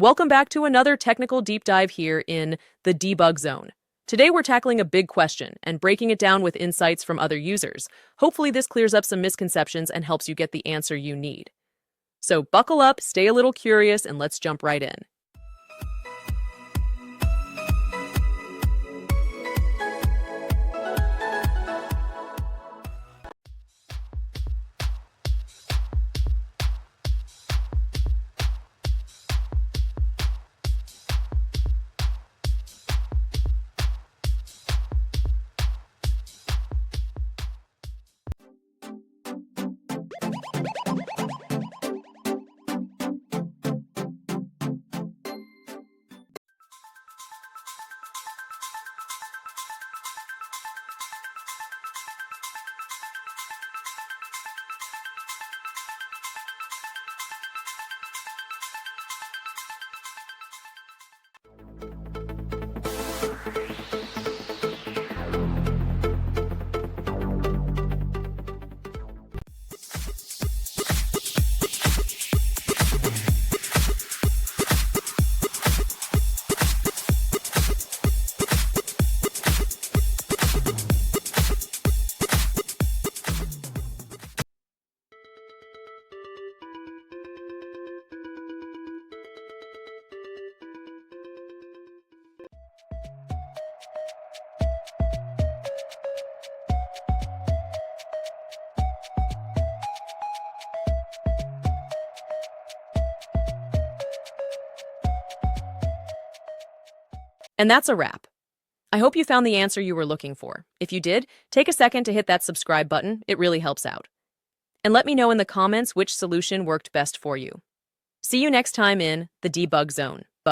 Welcome back to another technical deep dive here in the debug zone. Today we're tackling a big question and breaking it down with insights from other users. Hopefully this clears up some misconceptions and helps you get the answer you need. So buckle up, stay a little curious, and let's jump right in. And that's a wrap. I hope you found the answer you were looking for. If you did, take a second to hit that subscribe button. It really helps out. And let me know in the comments which solution worked best for you. See you next time in the debug zone.